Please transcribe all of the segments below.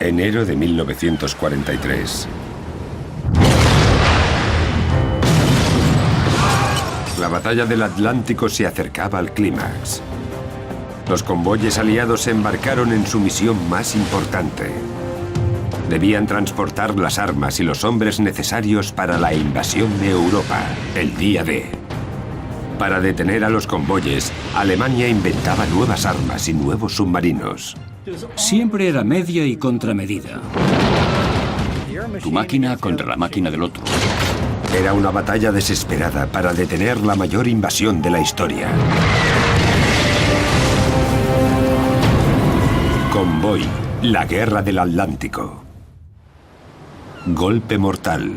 Enero de 1943. La batalla del Atlántico se acercaba al clímax. Los convoyes aliados se embarcaron en su misión más importante. Debían transportar las armas y los hombres necesarios para la invasión de Europa, el día D. Para detener a los convoyes, Alemania inventaba nuevas armas y nuevos submarinos. Siempre era media y contramedida. Tu máquina contra la máquina del otro. Era una batalla desesperada para detener la mayor invasión de la historia. Convoy, la guerra del Atlántico. Golpe mortal.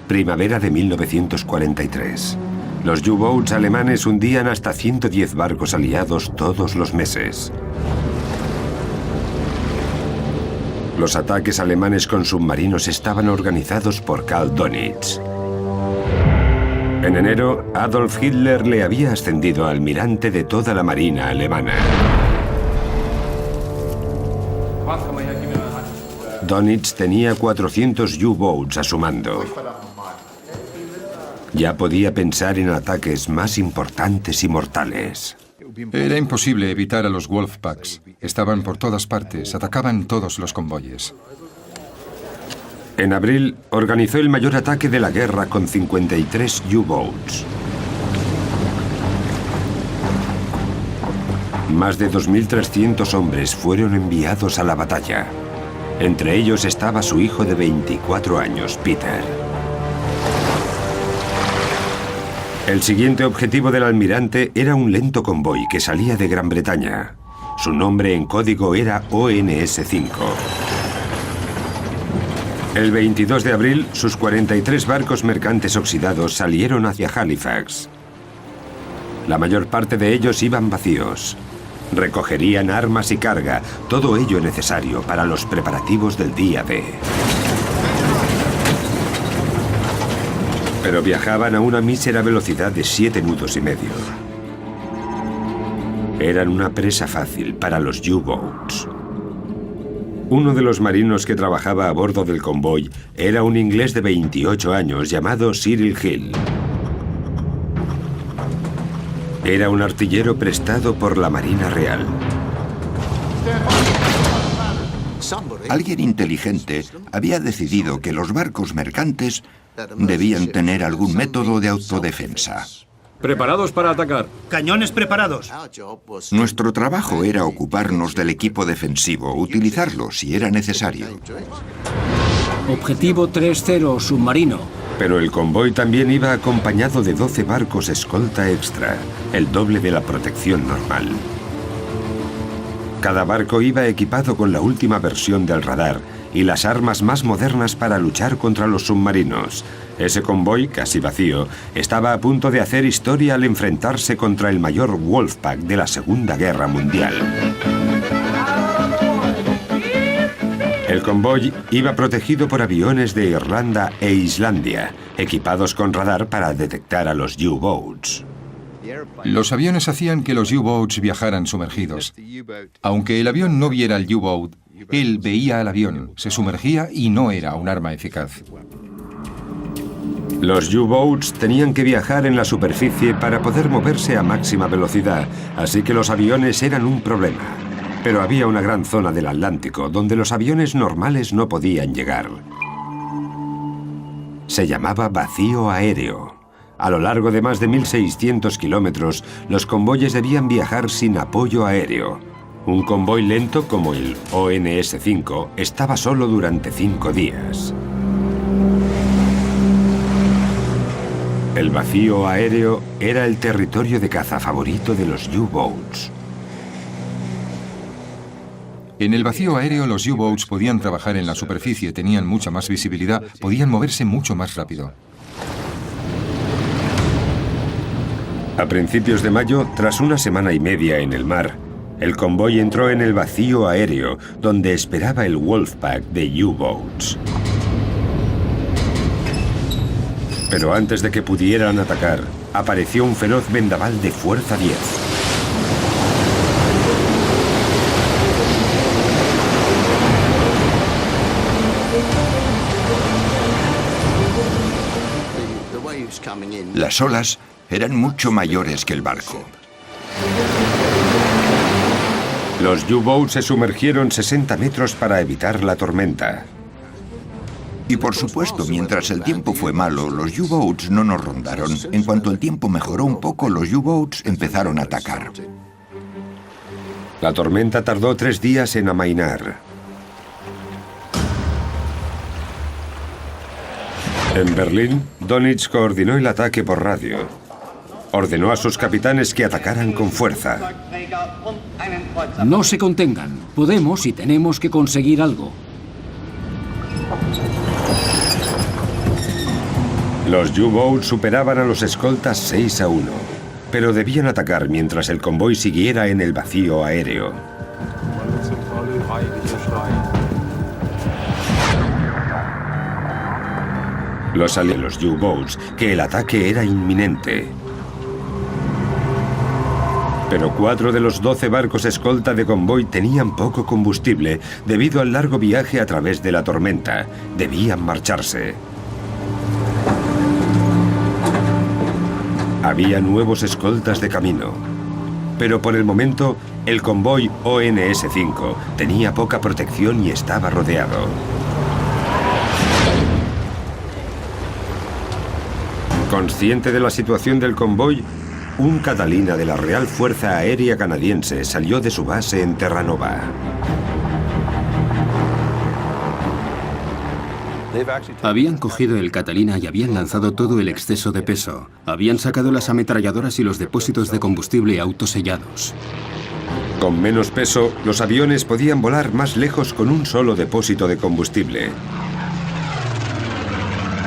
Primavera de 1943. Los U-boats alemanes hundían hasta 110 barcos aliados todos los meses. Los ataques alemanes con submarinos estaban organizados por Karl Dönitz. En enero, Adolf Hitler le había ascendido a almirante de toda la marina alemana. Dönitz tenía 400 U-boats a su mando. Ya podía pensar en ataques más importantes y mortales. Era imposible evitar a los Wolfpacks. Estaban por todas partes, atacaban todos los convoyes. En abril, organizó el mayor ataque de la guerra con 53 U-boats. Más de 2.300 hombres fueron enviados a la batalla. Entre ellos estaba su hijo de 24 años, Peter. El siguiente objetivo del almirante era un lento convoy que salía de Gran Bretaña. Su nombre en código era ONS-5. El 22 de abril, sus 43 barcos mercantes oxidados salieron hacia Halifax. La mayor parte de ellos iban vacíos. Recogerían armas y carga, todo ello necesario para los preparativos del día D. Pero viajaban a una mísera velocidad de 7 nudos y medio. Eran una presa fácil para los U-boats. Uno de los marinos que trabajaba a bordo del convoy era un inglés de 28 años llamado Cyril Hill. Era un artillero prestado por la Marina Real. Alguien inteligente había decidido que los barcos mercantes debían tener algún método de autodefensa. Preparados para atacar. Cañones preparados. Nuestro trabajo era ocuparnos del equipo defensivo, utilizarlo si era necesario. Objetivo 3-0, submarino. Pero el convoy también iba acompañado de 12 barcos escolta extra, el doble de la protección normal. Cada barco iba equipado con la última versión del radar y las armas más modernas para luchar contra los submarinos. Ese convoy, casi vacío, estaba a punto de hacer historia al enfrentarse contra el mayor Wolfpack de la Segunda Guerra Mundial. El convoy iba protegido por aviones de Irlanda e Islandia, equipados con radar para detectar a los U-boats. Los aviones hacían que los U-boats viajaran sumergidos. Aunque el avión no viera al U-boat, él veía al avión, se sumergía y no era un arma eficaz. Los U-boats tenían que viajar en la superficie para poder moverse a máxima velocidad, así que los aviones eran un problema. Pero había una gran zona del Atlántico donde los aviones normales no podían llegar. Se llamaba vacío aéreo. A lo largo de más de 1.600 kilómetros, los convoyes debían viajar sin apoyo aéreo. Un convoy lento como el ONS-5 estaba solo durante 5 días. El vacío aéreo era el territorio de caza favorito de los U-boats. En el vacío aéreo los U-boats podían trabajar en la superficie, tenían mucha más visibilidad, podían moverse mucho más rápido. A principios de mayo, tras una semana y media en el mar, el convoy entró en el vacío aéreo, donde esperaba el Wolfpack de U-boats. Pero antes de que pudieran atacar, apareció un feroz vendaval de fuerza 10. Las olas eran mucho mayores que el barco. Los U-Boats se sumergieron 60 metros para evitar la tormenta. Y por supuesto, mientras el tiempo fue malo, los U-Boats no nos rondaron. En cuanto el tiempo mejoró un poco, los U-Boats empezaron a atacar. La tormenta tardó 3 días en amainar. En Berlín, Dönitz coordinó el ataque por radio. Ordenó a sus capitanes que atacaran con fuerza. No se contengan. Podemos y tenemos que conseguir algo. Los U-Boats superaban a los escoltas 6-1, pero debían atacar mientras el convoy siguiera en el vacío aéreo. Los U-Boats que el ataque era inminente. Pero 4 de los 12 barcos escolta de convoy tenían poco combustible debido al largo viaje a través de la tormenta. Debían marcharse. Había nuevos escoltas de camino. Pero por el momento, el convoy ONS-5 tenía poca protección y estaba rodeado. Consciente de la situación del convoy, un Catalina de la Real Fuerza Aérea Canadiense salió de su base en Terranova. Habían cogido el Catalina y habían lanzado todo el exceso de peso. Habían sacado las ametralladoras y los depósitos de combustible autosellados. Con menos peso, los aviones podían volar más lejos con un solo depósito de combustible.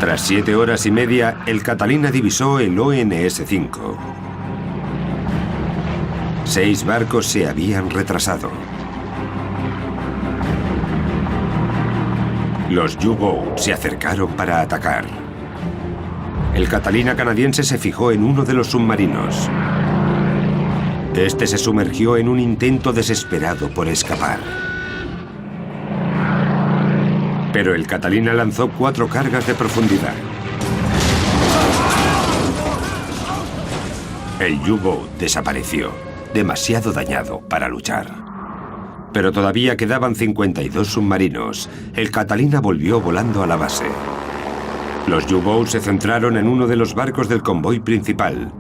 Tras 7 horas y media, el Catalina divisó el ONS-5. 6 barcos se habían retrasado. Los U-Boats se acercaron para atacar. El Catalina canadiense se fijó en uno de los submarinos. Este se sumergió en un intento desesperado por escapar. Pero el Catalina lanzó 4 cargas de profundidad. El U-Boat desapareció, demasiado dañado para luchar. Pero todavía quedaban 52 submarinos. El Catalina volvió volando a la base. Los U-Boats se centraron en uno de los barcos del convoy principal.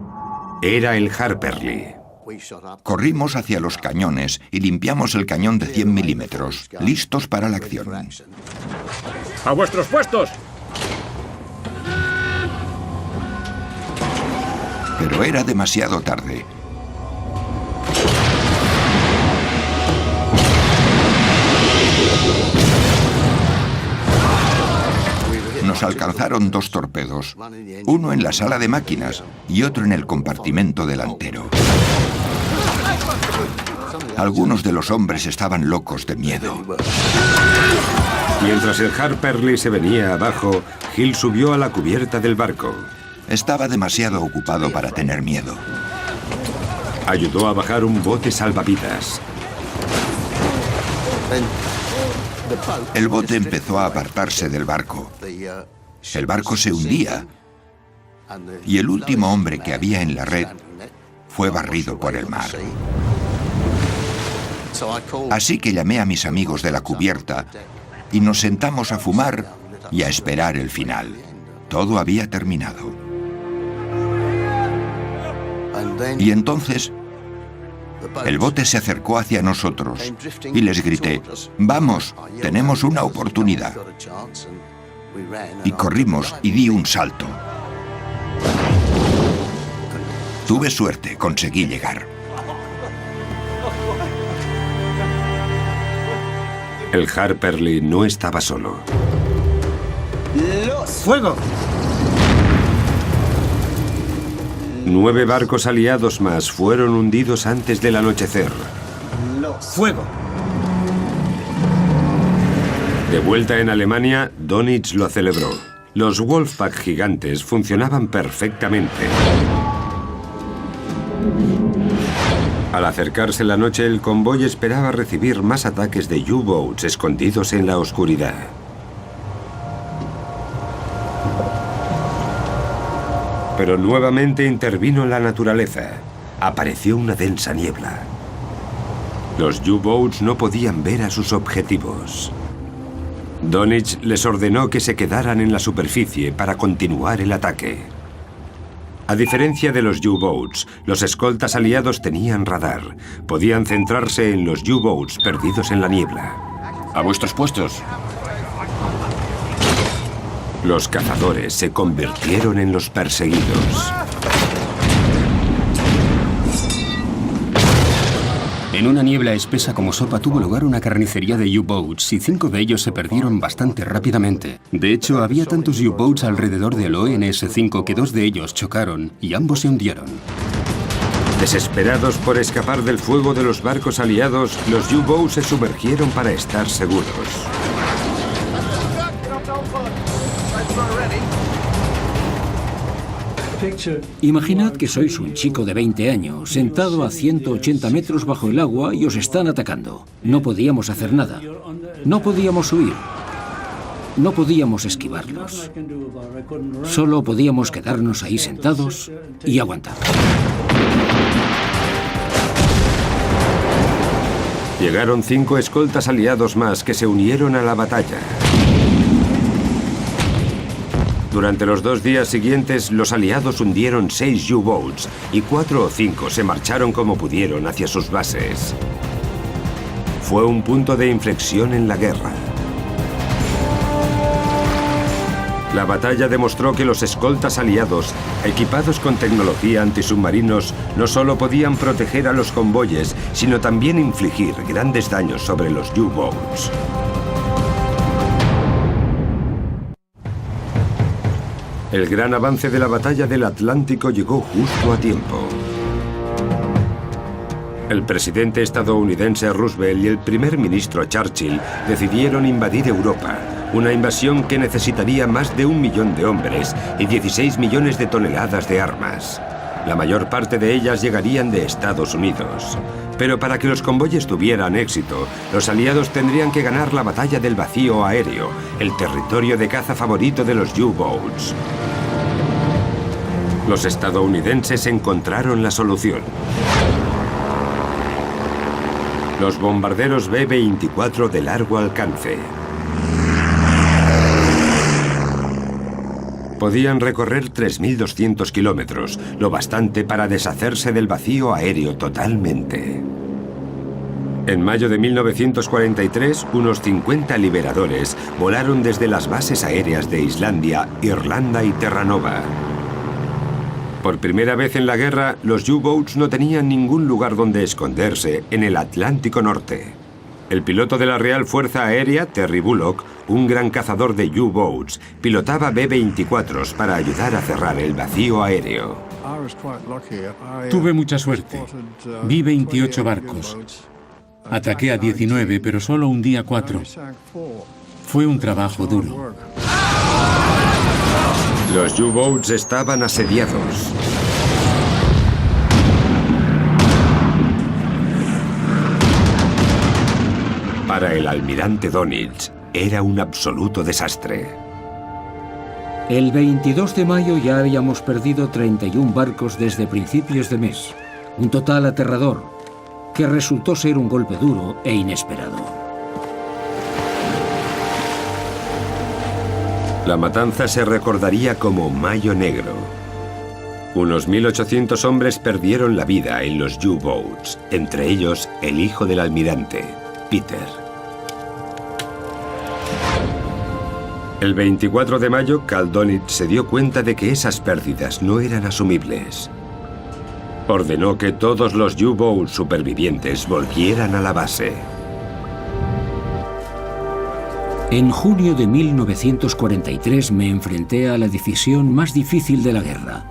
Era el Harper Lee. Corrimos hacia los cañones y limpiamos el cañón de 100 milímetros, listos para la acción. ¡A vuestros puestos! Pero era demasiado tarde. Nos alcanzaron 2 torpedos, uno en la sala de máquinas y otro en el compartimento delantero. Algunos de los hombres estaban locos de miedo. Mientras el Harper Lee se venía abajo, Hill subió a la cubierta del barco. Estaba demasiado ocupado para tener miedo. Ayudó a bajar un bote salvavidas. El bote empezó a apartarse del barco. El barco se hundía y el último hombre que había en la red fue barrido por el mar. Así que llamé a mis amigos de la cubierta y nos sentamos a fumar y a esperar el final. Todo había terminado. Y entonces el bote se acercó hacia nosotros y les grité: «Vamos, tenemos una oportunidad». Y corrimos y di un salto. Tuve suerte, conseguí llegar. El Harper Lee no estaba solo. ¡Fuego! 9 barcos aliados más fueron hundidos antes del anochecer. ¡Fuego! De vuelta en Alemania, Dönitz lo celebró. Los Wolfpack gigantes funcionaban perfectamente. Al acercarse la noche, el convoy esperaba recibir más ataques de U-Boats escondidos en la oscuridad. Pero nuevamente intervino la naturaleza. Apareció una densa niebla. Los U-Boats no podían ver a sus objetivos. Donich les ordenó que se quedaran en la superficie para continuar el ataque. A diferencia de los U-Boats, los escoltas aliados tenían radar. Podían centrarse en los U-Boats perdidos en la niebla. A vuestros puestos. Los cazadores se convirtieron en los perseguidos. En una niebla espesa como sopa tuvo lugar una carnicería de U-Boats y 5 de ellos se perdieron bastante rápidamente. De hecho, había tantos U-Boats alrededor del ONS-5 que 2 de ellos chocaron y ambos se hundieron. Desesperados por escapar del fuego de los barcos aliados, los U-Boats se sumergieron para estar seguros. Imaginad que sois un chico de 20 años, sentado a 180 metros bajo el agua y os están atacando. No podíamos hacer nada. No podíamos huir. No podíamos esquivarlos. Solo podíamos quedarnos ahí sentados y aguantar. Llegaron 5 escoltas aliados más que se unieron a la batalla. Durante los 2 días siguientes, los aliados hundieron 6 U-Boats y 4 o 5 se marcharon como pudieron hacia sus bases. Fue un punto de inflexión en la guerra. La batalla demostró que los escoltas aliados, equipados con tecnología antisubmarinos, no solo podían proteger a los convoyes, sino también infligir grandes daños sobre los U-Boats. El gran avance de la batalla del Atlántico llegó justo a tiempo. El presidente estadounidense Roosevelt y el primer ministro Churchill decidieron invadir Europa, una invasión que necesitaría más de 1 millón de hombres y 16 millones de toneladas de armas. La mayor parte de ellas llegarían de Estados Unidos. Pero para que los convoyes tuvieran éxito, los aliados tendrían que ganar la batalla del vacío aéreo, el territorio de caza favorito de los U-Boats. Los estadounidenses encontraron la solución. Los bombarderos B-24 de largo alcance. Podían recorrer 3.200 kilómetros, lo bastante para deshacerse del vacío aéreo totalmente. En mayo de 1943, unos 50 liberadores volaron desde las bases aéreas de Islandia, Irlanda y Terranova. Por primera vez en la guerra, los U-Boats no tenían ningún lugar donde esconderse en el Atlántico Norte. El piloto de la Real Fuerza Aérea, Terry Bullock, un gran cazador de U-Boats, pilotaba B-24s para ayudar a cerrar el vacío aéreo. Tuve mucha suerte. Vi 28 barcos. Ataqué a 19, pero solo hundí a 4. Fue un trabajo duro. Los U-Boats estaban asediados. Para el almirante Donich, era un absoluto desastre. El 22 de mayo ya habíamos perdido 31 barcos desde principios de mes. Un total aterrador, que resultó ser un golpe duro e inesperado. La matanza se recordaría como Mayo Negro. Unos 1.800 hombres perdieron la vida en los U-Boats, entre ellos el hijo del almirante, Peter. El 24 de mayo, Cal Donich se dio cuenta de que esas pérdidas no eran asumibles. Ordenó que todos los U-Boats supervivientes volvieran a la base. En junio de 1943 me enfrenté a la decisión más difícil de la guerra.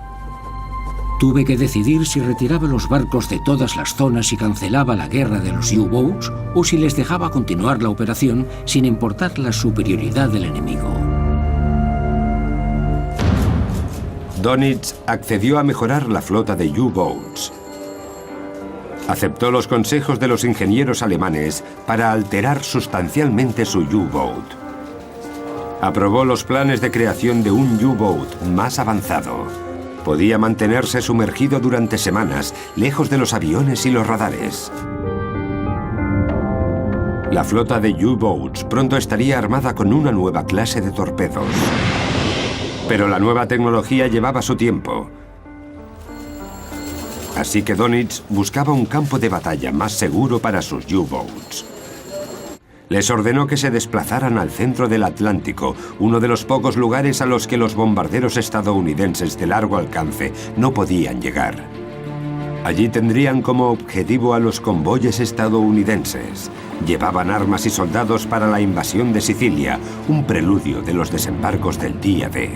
Tuve que decidir si retiraba los barcos de todas las zonas y cancelaba la guerra de los U-Boats o si les dejaba continuar la operación sin importar la superioridad del enemigo. Donich accedió a mejorar la flota de U-Boats. Aceptó los consejos de los ingenieros alemanes para alterar sustancialmente su U-Boat. Aprobó los planes de creación de un U-Boat más avanzado. Podía mantenerse sumergido durante semanas, lejos de los aviones y los radares. La flota de U-Boats pronto estaría armada con una nueva clase de torpedos. Pero la nueva tecnología llevaba su tiempo. Así que Dönitz buscaba un campo de batalla más seguro para sus U-Boats. Les ordenó que se desplazaran al centro del Atlántico, uno de los pocos lugares a los que los bombarderos estadounidenses de largo alcance no podían llegar. Allí tendrían como objetivo a los convoyes estadounidenses. Llevaban armas y soldados para la invasión de Sicilia, un preludio de los desembarcos del día D.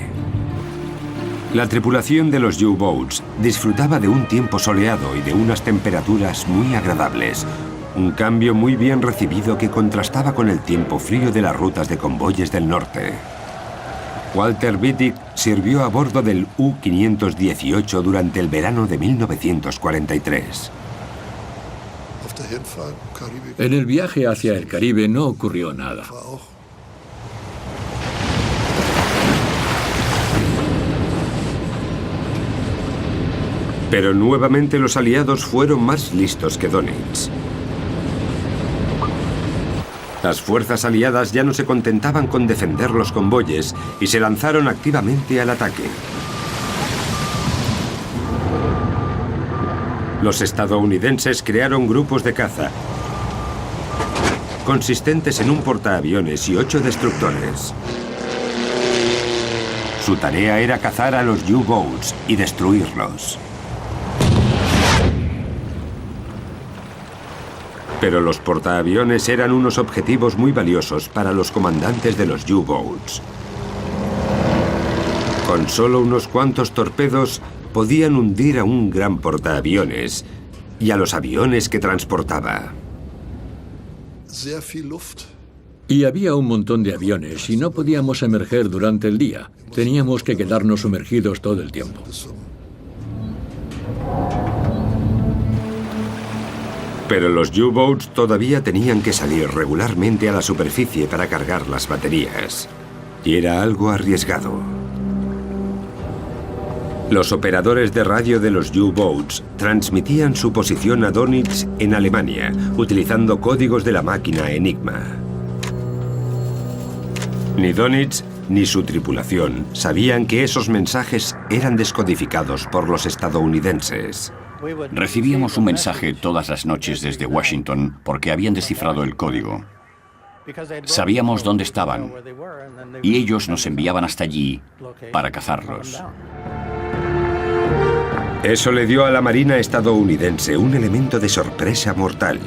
La tripulación de los U-Boats disfrutaba de un tiempo soleado y de unas temperaturas muy agradables. Un cambio muy bien recibido que contrastaba con el tiempo frío de las rutas de convoyes del norte. Walter Wittig sirvió a bordo del U-518 durante el verano de 1943. En el viaje hacia el Caribe no ocurrió nada. Pero nuevamente los aliados fueron más listos que Dönitz. Las fuerzas aliadas ya no se contentaban con defender los convoyes y se lanzaron activamente al ataque. Los estadounidenses crearon grupos de caza, consistentes en un portaaviones y 8 destructores. Su tarea era cazar a los U-Boats y destruirlos. Pero los portaaviones eran unos objetivos muy valiosos para los comandantes de los U-Boats. Con solo unos cuantos torpedos podían hundir a un gran portaaviones y a los aviones que transportaba. Y había un montón de aviones y no podíamos emerger durante el día. Teníamos que quedarnos sumergidos todo el tiempo. Pero los U-Boats todavía tenían que salir regularmente a la superficie para cargar las baterías. Y era algo arriesgado. Los operadores de radio de los U-Boats transmitían su posición a Dönitz en Alemania, utilizando códigos de la máquina Enigma. Ni Dönitz ni su tripulación sabían que esos mensajes eran descodificados por los estadounidenses. Recibíamos un mensaje todas las noches desde Washington porque habían descifrado el código. Sabíamos dónde estaban y ellos nos enviaban hasta allí para cazarlos. Eso le dio a la Marina estadounidense un elemento de sorpresa mortal.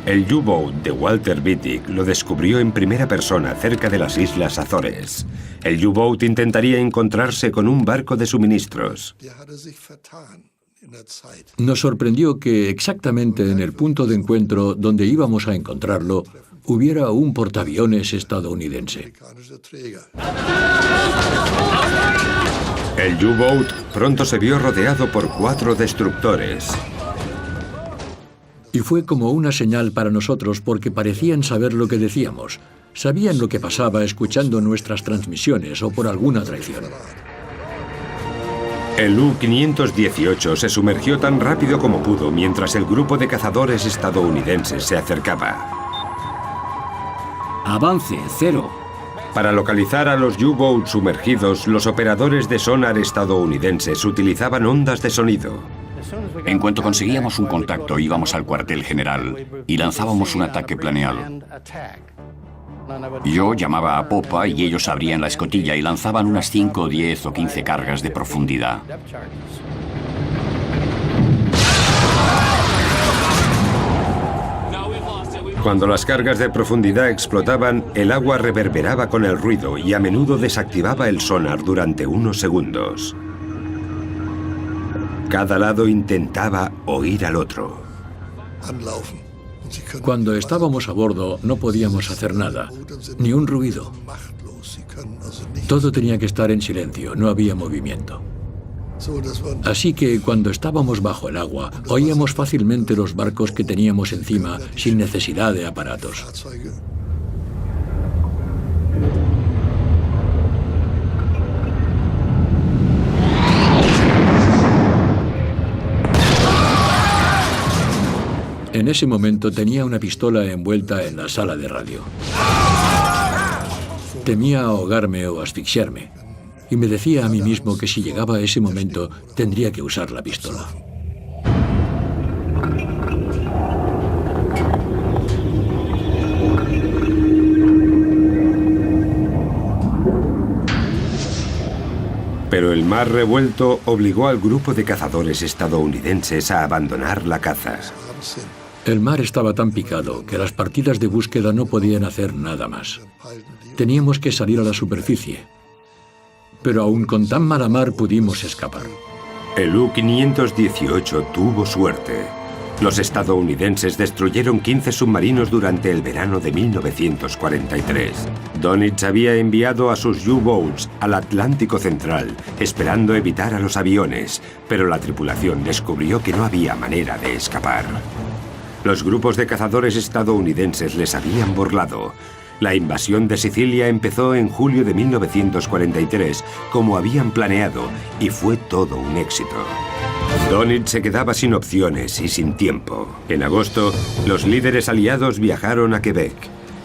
El U-Boat de Walter Wittig lo descubrió en primera persona cerca de las Islas Azores. El U-Boat intentaría encontrarse con un barco de suministros. Nos sorprendió que exactamente en el punto de encuentro donde íbamos a encontrarlo hubiera un portaaviones estadounidense. El U-Boat pronto se vio rodeado por 4 destructores. Y fue como una señal para nosotros porque parecían saber lo que decíamos. Sabían lo que pasaba escuchando nuestras transmisiones o por alguna traición. El U-518 se sumergió tan rápido como pudo mientras el grupo de cazadores estadounidenses se acercaba. Avance, 0. Para localizar a los U-Boats sumergidos, los operadores de sonar estadounidenses utilizaban ondas de sonido. En cuanto conseguíamos un contacto, íbamos al cuartel general y lanzábamos un ataque planeado. Yo llamaba a popa y ellos abrían la escotilla y lanzaban unas 5, 10 o 15 cargas de profundidad. Cuando las cargas de profundidad explotaban, el agua reverberaba con el ruido y a menudo desactivaba el sonar durante unos segundos. Cada lado intentaba oír al otro. Cuando estábamos a bordo no podíamos hacer nada, ni un ruido. Todo tenía que estar en silencio, no había movimiento. Así que cuando estábamos bajo el agua, oíamos fácilmente los barcos que teníamos encima sin necesidad de aparatos. En ese momento tenía una pistola envuelta en la sala de radio. Temía ahogarme o asfixiarme, y me decía a mí mismo que si llegaba a ese momento tendría que usar la pistola. Pero el mar revuelto obligó al grupo de cazadores estadounidenses a abandonar la caza. El mar estaba tan picado que las partidas de búsqueda no podían hacer nada más. Teníamos que salir a la superficie. Pero aún con tan mala mar pudimos escapar. El U-518 tuvo suerte. Los estadounidenses destruyeron 15 submarinos durante el verano de 1943. Donitz había enviado a sus U-Boats al Atlántico Central, esperando evitar a los aviones, pero la tripulación descubrió que no había manera de escapar. Los grupos de cazadores estadounidenses les habían burlado. La invasión de Sicilia empezó en julio de 1943, como habían planeado, y fue todo un éxito. Donitz se quedaba sin opciones y sin tiempo. En agosto, los líderes aliados viajaron a Quebec.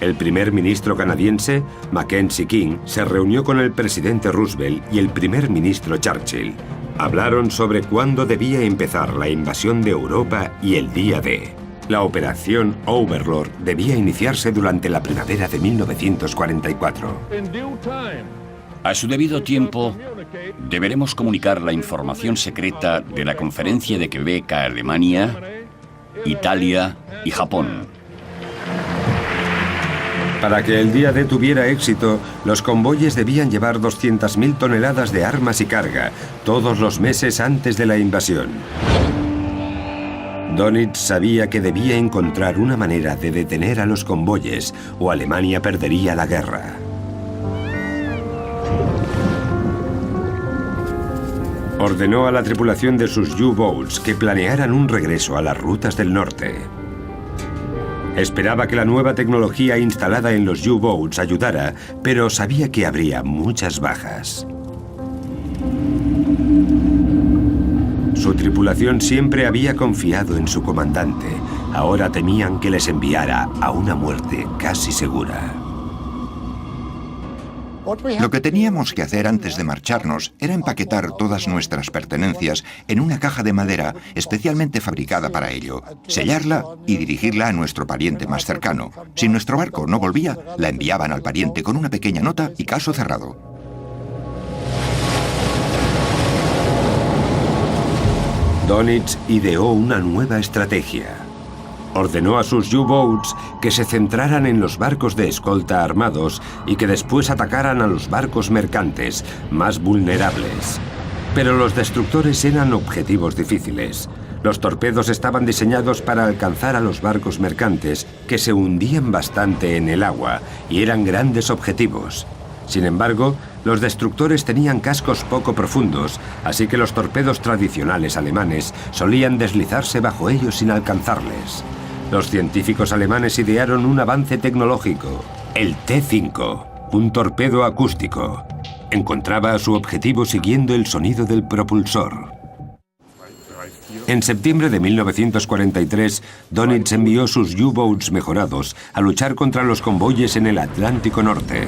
El primer ministro canadiense, Mackenzie King, se reunió con el presidente Roosevelt y el primer ministro Churchill. Hablaron sobre cuándo debía empezar la invasión de Europa y el día D. La operación Overlord debía iniciarse durante la primavera de 1944. A su debido tiempo, deberemos comunicar la información secreta de la conferencia de Quebec a Alemania, Italia y Japón. Para que el día D tuviera éxito, los convoyes debían llevar 200.000 toneladas de armas y carga, todos los meses antes de la invasión. Donitz sabía que debía encontrar una manera de detener a los convoyes o Alemania perdería la guerra. Ordenó a la tripulación de sus U-Boats que planearan un regreso a las rutas del norte. Esperaba que la nueva tecnología instalada en los U-Boats ayudara, pero sabía que habría muchas bajas. Su tripulación siempre había confiado en su comandante. Ahora temían que les enviara a una muerte casi segura. Lo que teníamos que hacer antes de marcharnos era empaquetar todas nuestras pertenencias en una caja de madera especialmente fabricada para ello, sellarla y dirigirla a nuestro pariente más cercano. Si nuestro barco no volvía, la enviaban al pariente con una pequeña nota y caso cerrado. Donitz ideó una nueva estrategia. Ordenó a sus U-Boats que se centraran en los barcos de escolta armados y que después atacaran a los barcos mercantes, más vulnerables. Pero los destructores eran objetivos difíciles. Los torpedos estaban diseñados para alcanzar a los barcos mercantes, que se hundían bastante en el agua y eran grandes objetivos. Sin embargo, los destructores tenían cascos poco profundos, así que los torpedos tradicionales alemanes solían deslizarse bajo ellos sin alcanzarles. Los científicos alemanes idearon un avance tecnológico, el T-5, un torpedo acústico. Encontraba a su objetivo siguiendo el sonido del propulsor. En septiembre de 1943, Donitz envió sus U-Boats mejorados a luchar contra los convoyes en el Atlántico Norte.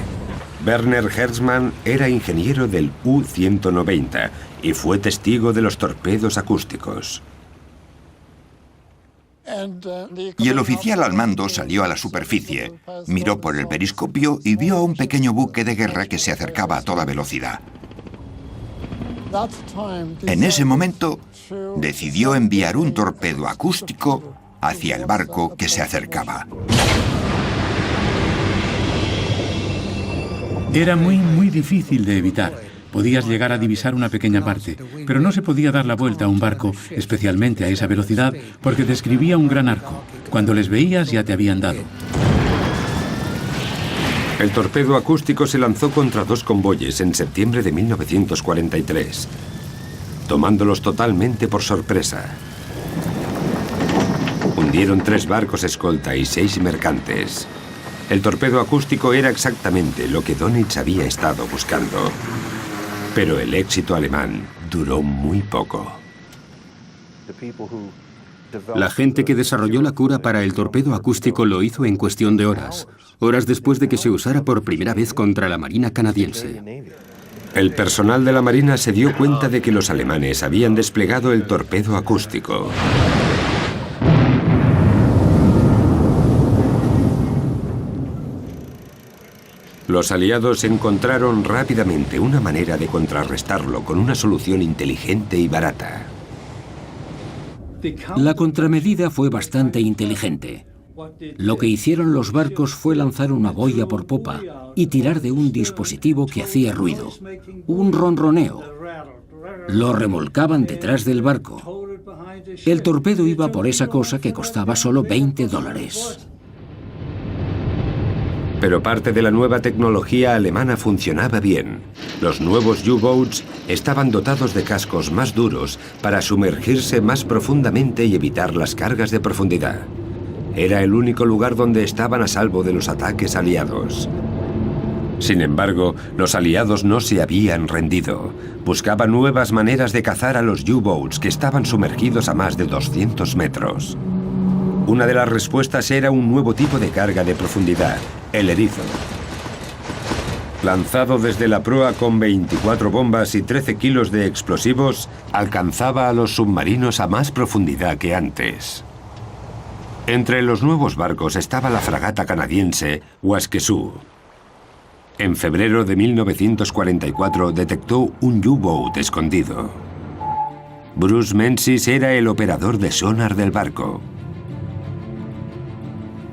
Werner Herzmann era ingeniero del U-190 y fue testigo de los torpedos acústicos. Y el oficial al mando salió a la superficie, miró por el periscopio y vio a un pequeño buque de guerra que se acercaba a toda velocidad. En ese momento, decidió enviar un torpedo acústico hacia el barco que se acercaba. Era muy difícil de evitar. Podías llegar a divisar una pequeña parte, pero no se podía dar la vuelta a un barco, especialmente a esa velocidad, porque describía un gran arco. Cuando les veías ya te habían dado. El torpedo acústico se lanzó contra dos convoyes en septiembre de 1943, tomándolos totalmente por sorpresa. Hundieron 3 barcos escolta y 6 mercantes. El torpedo acústico era exactamente lo que Donitz había estado buscando. Pero el éxito alemán duró muy poco. La gente que desarrolló la cura para el torpedo acústico lo hizo en cuestión de horas, horas después de que se usara por primera vez contra la Marina canadiense. El personal de la Marina se dio cuenta de que los alemanes habían desplegado el torpedo acústico. Los aliados encontraron rápidamente una manera de contrarrestarlo con una solución inteligente y barata. La contramedida fue bastante inteligente. Lo que hicieron los barcos fue lanzar una boya por popa y tirar de un dispositivo que hacía ruido, un ronroneo. Lo remolcaban detrás del barco. El torpedo iba por esa cosa que costaba solo $20. Pero parte de la nueva tecnología alemana funcionaba bien. Los nuevos U-Boats estaban dotados de cascos más duros para sumergirse más profundamente y evitar las cargas de profundidad. Era el único lugar donde estaban a salvo de los ataques aliados. Sin embargo, los aliados no se habían rendido. Buscaban nuevas maneras de cazar a los U-Boats que estaban sumergidos a más de 200 metros. Una de las respuestas era un nuevo tipo de carga de profundidad, el erizo. Lanzado desde la proa con 24 bombas y 13 kilos de explosivos, alcanzaba a los submarinos a más profundidad que antes. Entre los nuevos barcos estaba la fragata canadiense Waskesu. En febrero de 1944 detectó un U-Boat escondido. Bruce Menzies era el operador de sonar del barco.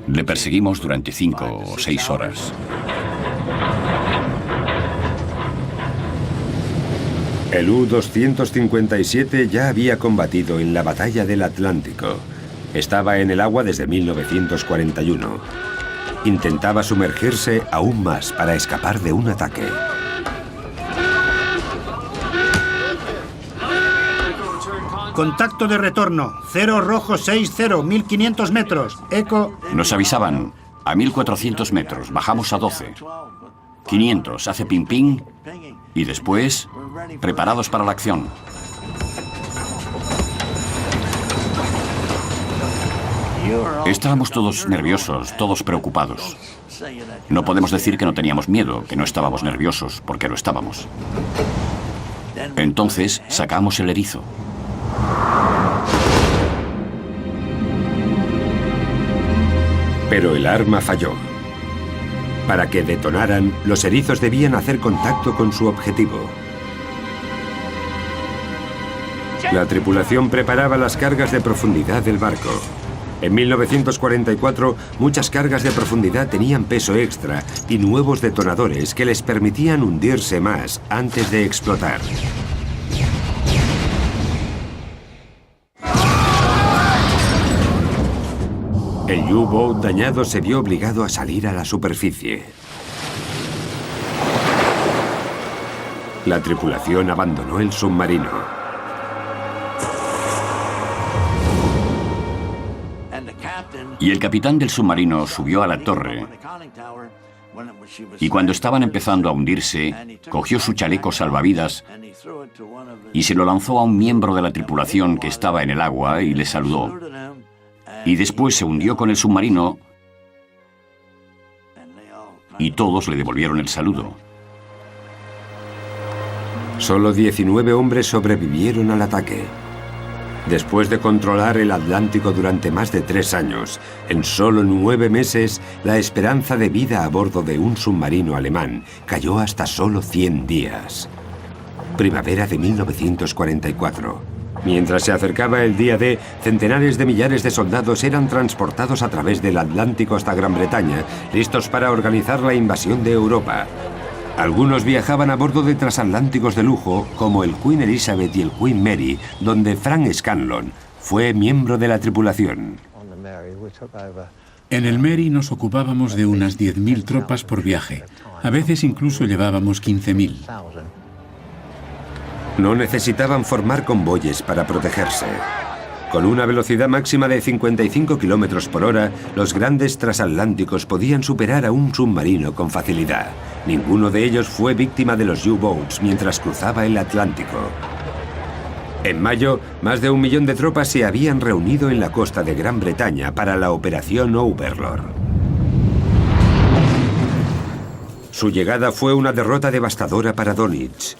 Le perseguimos durante 5 o 6 horas. El U-257 ya había combatido en la Batalla del Atlántico. Estaba en el agua desde 1941. Intentaba sumergirse aún más para escapar de un ataque. Contacto de retorno. 0 rojo 60, 1500 metros. Eco. Nos avisaban. A 1400 metros. Bajamos a 12. 500. Hace ping ping. Y después, preparados para la acción. Estábamos todos nerviosos, todos preocupados. No podemos decir que no teníamos miedo, que no estábamos nerviosos, porque lo estábamos. Entonces, sacamos el erizo. Pero el arma falló. Para que detonaran, los erizos debían hacer contacto con su objetivo. La tripulación preparaba las cargas de profundidad del barco. En 1944, muchas cargas de profundidad tenían peso extra y nuevos detonadores que les permitían hundirse más antes de explotar. El U-Boat dañado se vio obligado a salir a la superficie. La tripulación abandonó el submarino. Y el capitán del submarino subió a la torre y cuando estaban empezando a hundirse, cogió su chaleco salvavidas y se lo lanzó a un miembro de la tripulación que estaba en el agua y le saludó. Y después se hundió con el submarino y todos le devolvieron el saludo. Solo 19 hombres sobrevivieron al ataque. Después de controlar el Atlántico durante más de 3 años, en solo 9 meses, la esperanza de vida a bordo de un submarino alemán cayó hasta solo 100 días. Primavera de 1944. Mientras se acercaba el día D, centenares de millares de soldados eran transportados a través del Atlántico hasta Gran Bretaña, listos para organizar la invasión de Europa. Algunos viajaban a bordo de transatlánticos de lujo, como el Queen Elizabeth y el Queen Mary, donde Frank Scanlon fue miembro de la tripulación. En el Mary nos ocupábamos de unas 10.000 tropas por viaje. A veces incluso llevábamos 15.000. No necesitaban formar convoyes para protegerse. Con una velocidad máxima de 55 kilómetros por hora, los grandes transatlánticos podían superar a un submarino con facilidad. Ninguno de ellos fue víctima de los U-Boats mientras cruzaba el Atlántico. En mayo, más de 1 millón de tropas se habían reunido en la costa de Gran Bretaña para la Operación Overlord. Su llegada fue una derrota devastadora para Dönitz.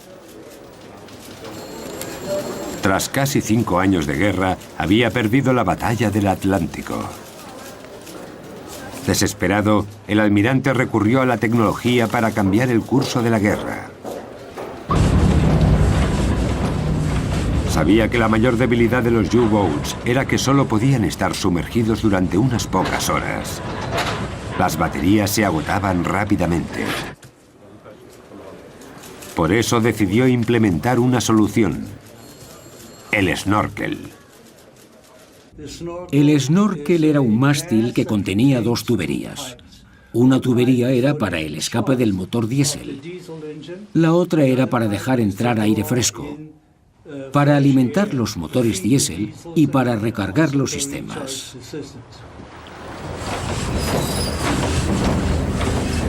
Tras casi 5 años de guerra, había perdido la batalla del Atlántico. Desesperado, el almirante recurrió a la tecnología para cambiar el curso de la guerra. Sabía que la mayor debilidad de los U-Boats era que solo podían estar sumergidos durante unas pocas horas. Las baterías se agotaban rápidamente. Por eso decidió implementar una solución: el snorkel. El snorkel era un mástil que contenía 2 tuberías. Una tubería era para el escape del motor diésel. La otra era para dejar entrar aire fresco, para alimentar los motores diésel y para recargar los sistemas.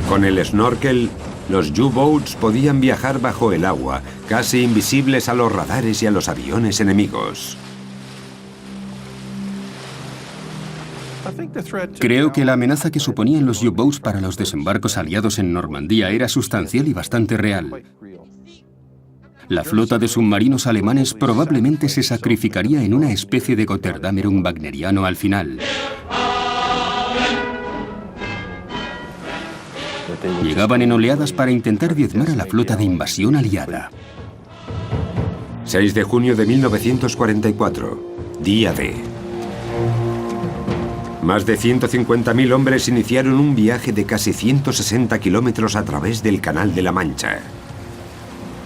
Con el snorkel, los U-Boats podían viajar bajo el agua, casi invisibles a los radares y a los aviones enemigos. Creo que la amenaza que suponían los U-Boats para los desembarcos aliados en Normandía era sustancial y bastante real. La flota de submarinos alemanes probablemente se sacrificaría en una especie de Götterdämmerung wagneriano al final. Llegaban en oleadas para intentar diezmar a la flota de invasión aliada. 6 de junio de 1944, día D. Más de 150.000 hombres iniciaron un viaje de casi 160 kilómetros a través del Canal de la Mancha.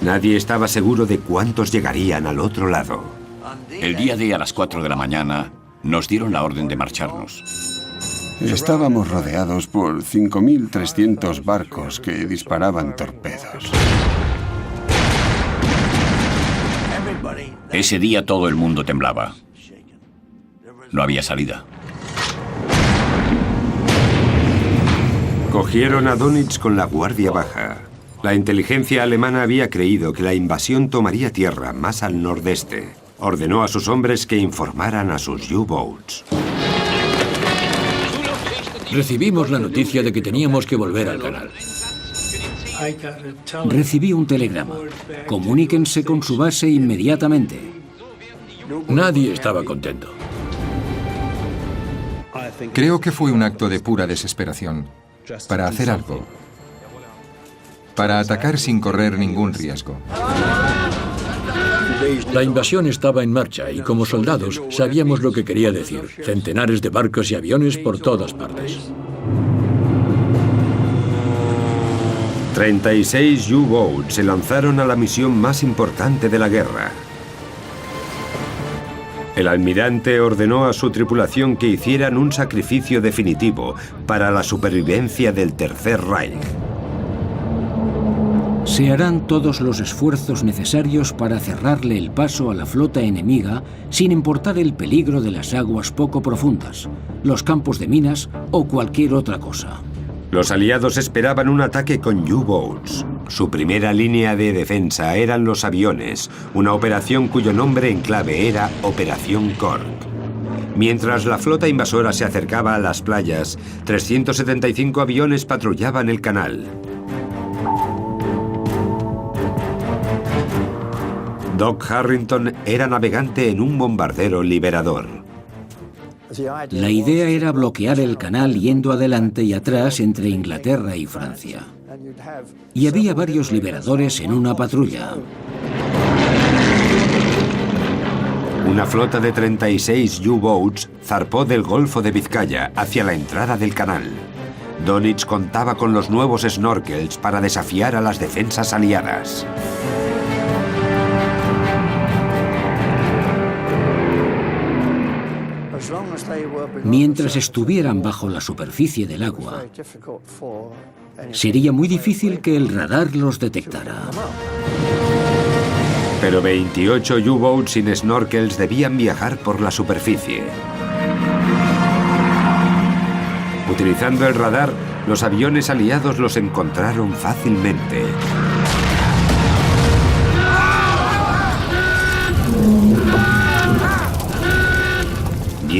Nadie estaba seguro de cuántos llegarían al otro lado. El día D, a las 4 de la mañana, nos dieron la orden de marcharnos. Estábamos rodeados por 5.300 barcos que disparaban torpedos. Ese día todo el mundo temblaba. No había salida. Cogieron a Dönitz con la guardia baja. La inteligencia alemana había creído que la invasión tomaría tierra más al nordeste. Ordenó a sus hombres que informaran a sus U-Boats. Recibimos la noticia de que teníamos que volver al canal. Recibí un telegrama. Comuníquense con su base inmediatamente. Nadie estaba contento. Creo que fue un acto de pura desesperación, para hacer algo, para atacar sin correr ningún riesgo. La invasión estaba en marcha y como soldados sabíamos lo que quería decir. Centenares de barcos y aviones por todas partes. 36 U-Boats se lanzaron a la misión más importante de la guerra. El almirante ordenó a su tripulación que hicieran un sacrificio definitivo para la supervivencia del Tercer Reich. Se harán todos los esfuerzos necesarios para cerrarle el paso a la flota enemiga sin importar el peligro de las aguas poco profundas, los campos de minas o cualquier otra cosa. Los aliados esperaban un ataque con U-Boats. Su primera línea de defensa eran los aviones, una operación cuyo nombre en clave era Operación Cork. Mientras la flota invasora se acercaba a las playas, 375 aviones patrullaban el canal. Doc Harrington era navegante en un bombardero Liberador. La idea era bloquear el canal yendo adelante y atrás entre Inglaterra y Francia. Y había varios liberadores en una patrulla. Una flota de 36 U-Boats zarpó del Golfo de Vizcaya hacia la entrada del canal. Dönitz contaba con los nuevos snorkels para desafiar a las defensas aliadas. Mientras estuvieran bajo la superficie del agua, sería muy difícil que el radar los detectara. Pero 28 U-Boats sin snorkels debían viajar por la superficie. Utilizando el radar, los aviones aliados los encontraron fácilmente.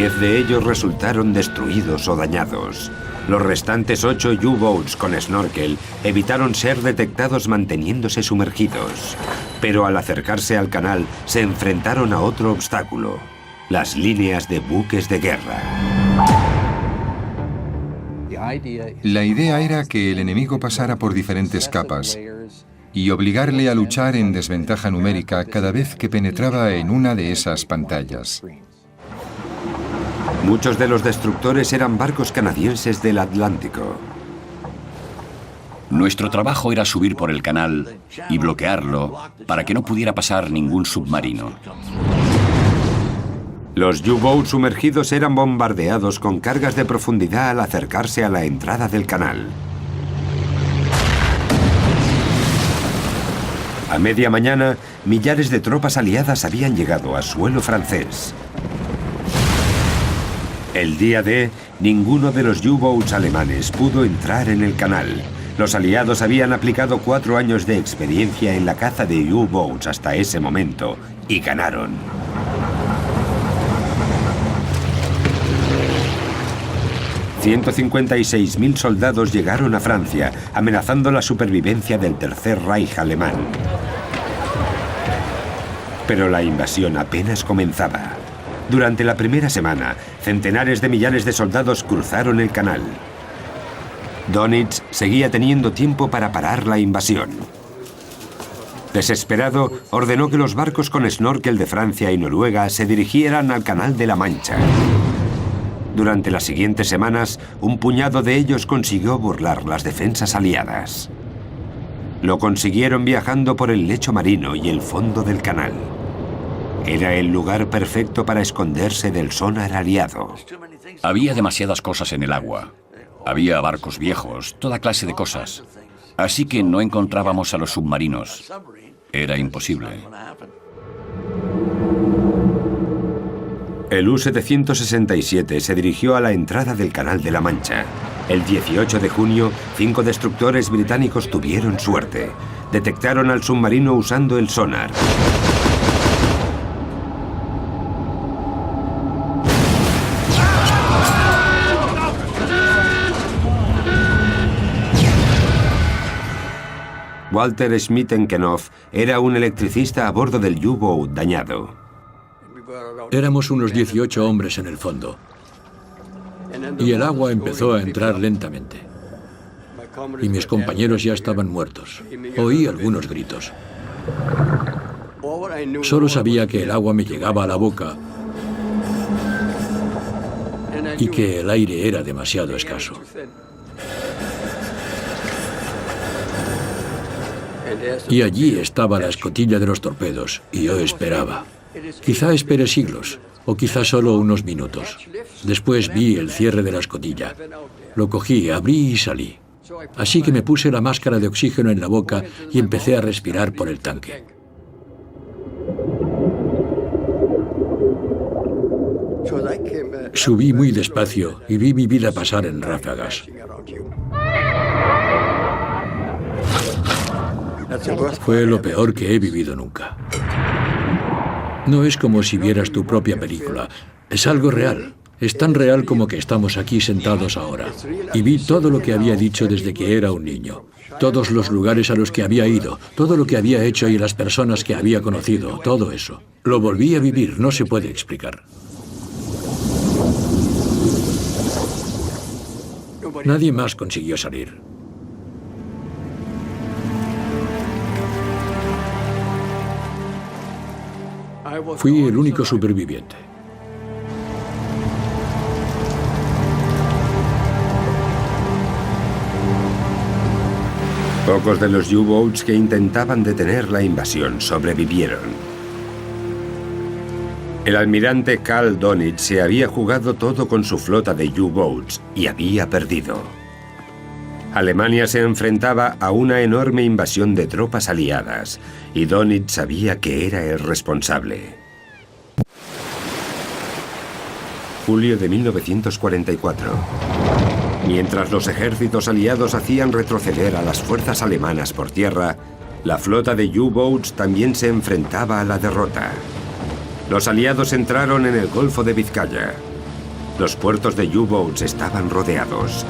10 de ellos resultaron destruidos o dañados. Los restantes 8 U-Boats con snorkel evitaron ser detectados manteniéndose sumergidos. Pero al acercarse al canal se enfrentaron a otro obstáculo: las líneas de buques de guerra. La idea era que el enemigo pasara por diferentes capas y obligarle a luchar en desventaja numérica cada vez que penetraba en una de esas pantallas. Muchos de los destructores eran barcos canadienses del Atlántico. Nuestro trabajo era subir por el canal y bloquearlo para que no pudiera pasar ningún submarino. Los U-Boats sumergidos eran bombardeados con cargas de profundidad al acercarse a la entrada del canal. A media mañana, millares de tropas aliadas habían llegado a suelo francés. El día D, ninguno de los U-Boats alemanes pudo entrar en el canal. Los aliados habían aplicado 4 años de experiencia en la caza de U-Boats hasta ese momento y ganaron. $156.000 soldados llegaron a Francia, amenazando la supervivencia del Tercer Reich alemán. Pero la invasión apenas comenzaba. Durante la primera semana, centenares de millares de soldados cruzaron el canal. Dönitz seguía teniendo tiempo para parar la invasión. Desesperado, ordenó que los barcos con snorkel de Francia y Noruega se dirigieran al Canal de la Mancha. Durante las siguientes semanas, un puñado de ellos consiguió burlar las defensas aliadas. Lo consiguieron viajando por el lecho marino y el fondo del canal. Era el lugar perfecto para esconderse del sonar aliado. Había demasiadas cosas en el agua. Había barcos viejos, toda clase de cosas. Así que no encontrábamos a los submarinos. Era imposible. El U-767 se dirigió a la entrada del Canal de la Mancha. El 18 de junio, 5 destructores británicos tuvieron suerte. Detectaron al submarino usando el sonar. Walter Schmittenknopf era un electricista a bordo del U-Boat dañado. Éramos unos 18 hombres en el fondo. Y el agua empezó a entrar lentamente. Y mis compañeros ya estaban muertos. Oí algunos gritos. Solo sabía que el agua me llegaba a la boca y que el aire era demasiado escaso. Y allí estaba la escotilla de los torpedos, y yo esperaba. Quizá esperé siglos, o quizá solo unos minutos. Después vi el cierre de la escotilla. Lo cogí, abrí y salí. Así que me puse la máscara de oxígeno en la boca y empecé a respirar por el tanque. Subí muy despacio y vi mi vida pasar en ráfagas. Fue lo peor que he vivido nunca. No es como si vieras tu propia película. Es algo real. Es tan real como que estamos aquí sentados ahora. Y vi todo lo que había dicho desde que era un niño. Todos los lugares a los que había ido, todo lo que había hecho y las personas que había conocido, todo eso. Lo volví a vivir, no se puede explicar. Nadie más consiguió salir. Fui el único superviviente. Pocos de los U-Boats que intentaban detener la invasión sobrevivieron. El almirante Karl Dönitz se había jugado todo con su flota de U-Boats y había perdido. Alemania se enfrentaba a una enorme invasión de tropas aliadas y Dönitz sabía que era el responsable. Julio de 1944. Mientras los ejércitos aliados hacían retroceder a las fuerzas alemanas por tierra, la flota de U-Boats también se enfrentaba a la derrota. Los aliados entraron en el Golfo de Vizcaya. Los puertos de U-Boats estaban rodeados.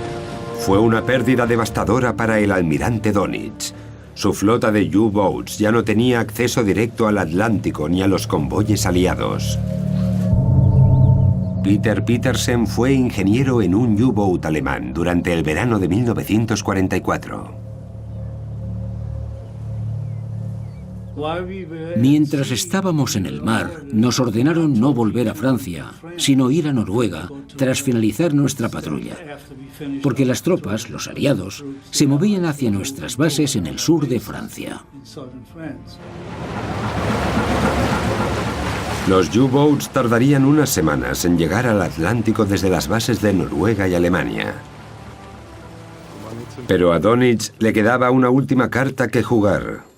Fue una pérdida devastadora para el almirante Donitz. Su flota de U-Boats ya no tenía acceso directo al Atlántico ni a los convoyes aliados. Peter Petersen fue ingeniero en un U-Boat alemán durante el verano de 1944. Mientras estábamos en el mar, nos ordenaron no volver a Francia, sino ir a Noruega tras finalizar nuestra patrulla, porque las tropas, los aliados, se movían hacia nuestras bases en el sur de Francia. Los U-Boats tardarían unas semanas en llegar al Atlántico desde las bases de Noruega y Alemania. Pero a Donitz le quedaba una última carta que jugar.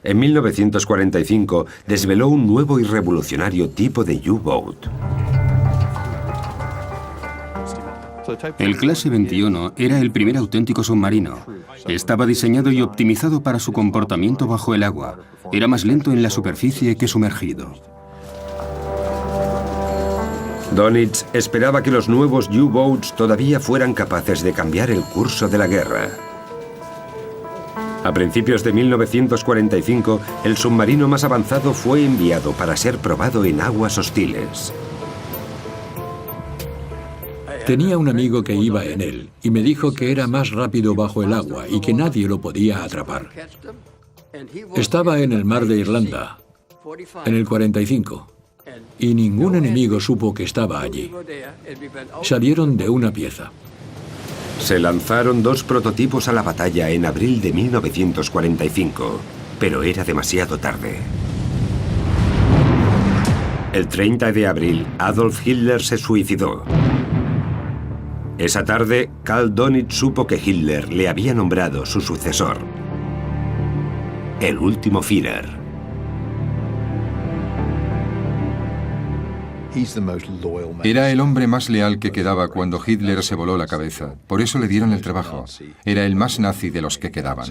En 1945 desveló un nuevo y revolucionario tipo de U-Boat. El Clase 21 era el primer auténtico submarino. Estaba diseñado y optimizado para su comportamiento bajo el agua. Era más lento en la superficie que sumergido. Donitz esperaba que los nuevos U-Boats todavía fueran capaces de cambiar el curso de la guerra. A principios de 1945, el submarino más avanzado fue enviado para ser probado en aguas hostiles. Tenía un amigo que iba en él y me dijo que era más rápido bajo el agua y que nadie lo podía atrapar. Estaba en el mar de Irlanda, en el 45, y ningún enemigo supo que estaba allí. Salieron de una pieza. Se lanzaron 2 prototipos a la batalla en abril de 1945, pero era demasiado tarde. El 30 de abril, Adolf Hitler se suicidó. Esa tarde, Karl Donitz supo que Hitler le había nombrado su sucesor, el último Führer. Era el hombre más leal que quedaba cuando Hitler se voló la cabeza. Por eso le dieron el trabajo. Era el más nazi de los que quedaban.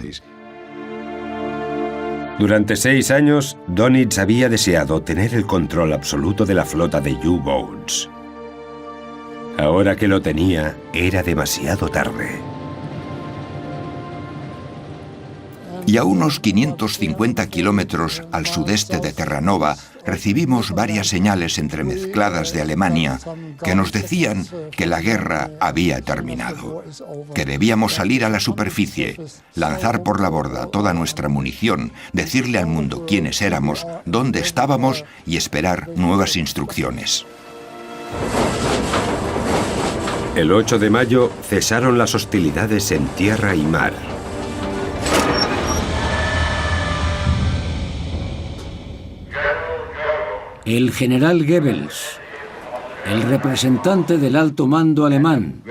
Durante 6 años, Donitz había deseado tener el control absoluto de la flota de U-Boats. Ahora que lo tenía, era demasiado tarde. Y a unos 550 kilómetros al sudeste de Terranova, recibimos varias señales entremezcladas de Alemania que nos decían que la guerra había terminado, que debíamos salir a la superficie, lanzar por la borda toda nuestra munición, decirle al mundo quiénes éramos, dónde estábamos y esperar nuevas instrucciones. El 8 de mayo cesaron las hostilidades en tierra y mar. El general Goebbels, el representante del alto mando alemán,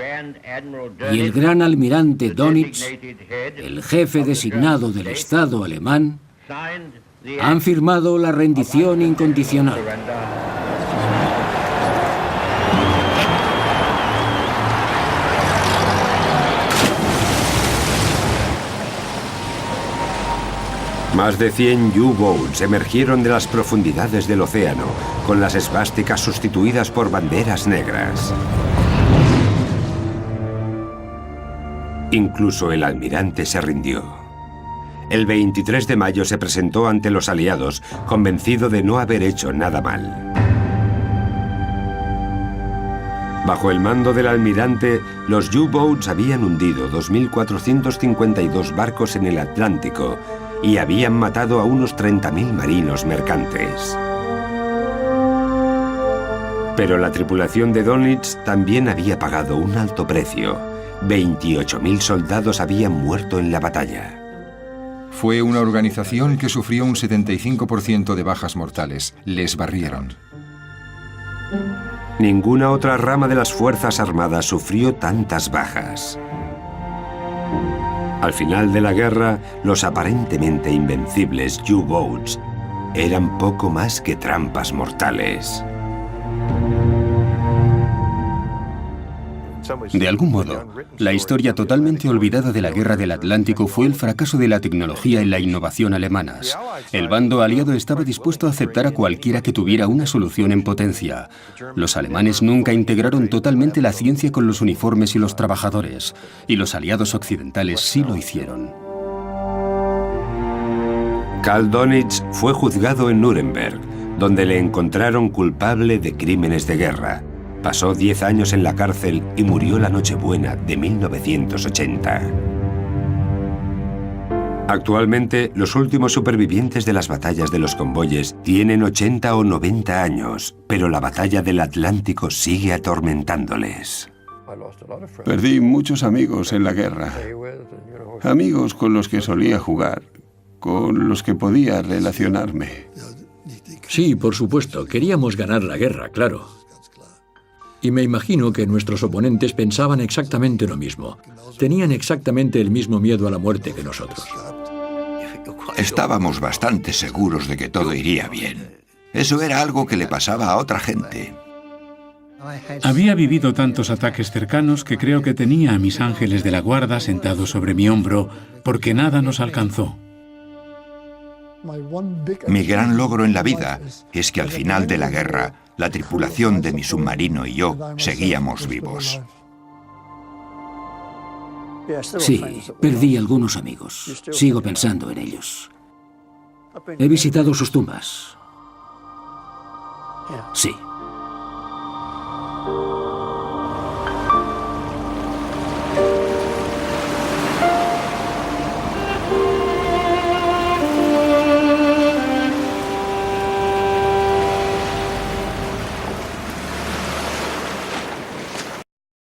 y el gran almirante Donitz, el jefe designado del Estado alemán, han firmado la rendición incondicional. Más de 100 U-Boats emergieron de las profundidades del océano, con las esvásticas sustituidas por banderas negras. Incluso el almirante se rindió. El 23 de mayo se presentó ante los aliados, convencido de no haber hecho nada mal. Bajo el mando del almirante, los U-Boats habían hundido 2.452 barcos en el Atlántico y habían matado a unos 30.000 marinos mercantes. Pero la tripulación de Donitz también había pagado un alto precio. 28.000 soldados habían muerto en la batalla. Fue una organización que sufrió un 75% de bajas mortales. Les barrieron. Ninguna otra rama de las Fuerzas Armadas sufrió tantas bajas. Al final de la guerra, los aparentemente invencibles U-Boats eran poco más que trampas mortales. De algún modo, la historia totalmente olvidada de la Guerra del Atlántico fue el fracaso de la tecnología y la innovación alemanas. El bando aliado estaba dispuesto a aceptar a cualquiera que tuviera una solución en potencia. Los alemanes nunca integraron totalmente la ciencia con los uniformes y los trabajadores, y los aliados occidentales sí lo hicieron. Karl Donitz fue juzgado en Nuremberg, donde le encontraron culpable de crímenes de guerra. Pasó 10 años en la cárcel y murió la Nochebuena de 1980. Actualmente, los últimos supervivientes de las batallas de los convoyes tienen 80 o 90 años, pero la batalla del Atlántico sigue atormentándoles. Perdí muchos amigos en la guerra. Amigos con los que solía jugar, con los que podía relacionarme. Sí, por supuesto, queríamos ganar la guerra, claro. Y me imagino que nuestros oponentes pensaban exactamente lo mismo. Tenían exactamente el mismo miedo a la muerte que nosotros. Estábamos bastante seguros de que todo iría bien. Eso era algo que le pasaba a otra gente. Había vivido tantos ataques cercanos que creo que tenía a mis ángeles de la guarda sentados sobre mi hombro, porque nada nos alcanzó. Mi gran logro en la vida es que al final de la guerra, la tripulación de mi submarino y yo seguíamos vivos. Sí, perdí algunos amigos. Sigo pensando en ellos. He visitado sus tumbas. Sí.